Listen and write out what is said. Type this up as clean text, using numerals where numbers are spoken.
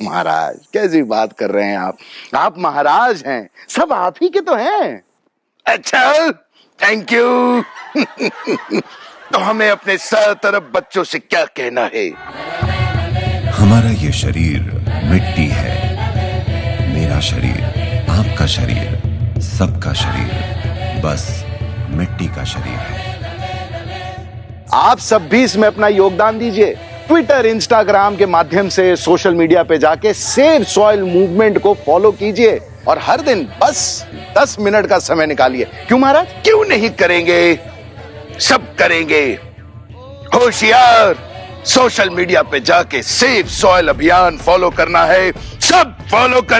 महाराज कैसी बात कर रहे हैं आप महाराज हैं, सब आप ही के तो हैं। अच्छा, थैंक यू। तो हमें अपने सरतरफ बच्चों से क्या कहना है? हमारा ये शरीर मिट्टी है, मेरा शरीर, आपका शरीर, सबका शरीर बस मिट्टी का शरीर है। आप सब भी इसमें अपना योगदान दीजिए। ट्विटर, इंस्टाग्राम के माध्यम से सोशल मीडिया पे जाके सेव सॉइल मूवमेंट को फॉलो कीजिए और हर दिन बस 10 मिनट का समय निकालिए। क्यों महाराज? क्यों नहीं करेंगे, सब करेंगे। होशियार, सोशल मीडिया पे जाके सेव सॉइल अभियान फॉलो करना है, सब फॉलो कर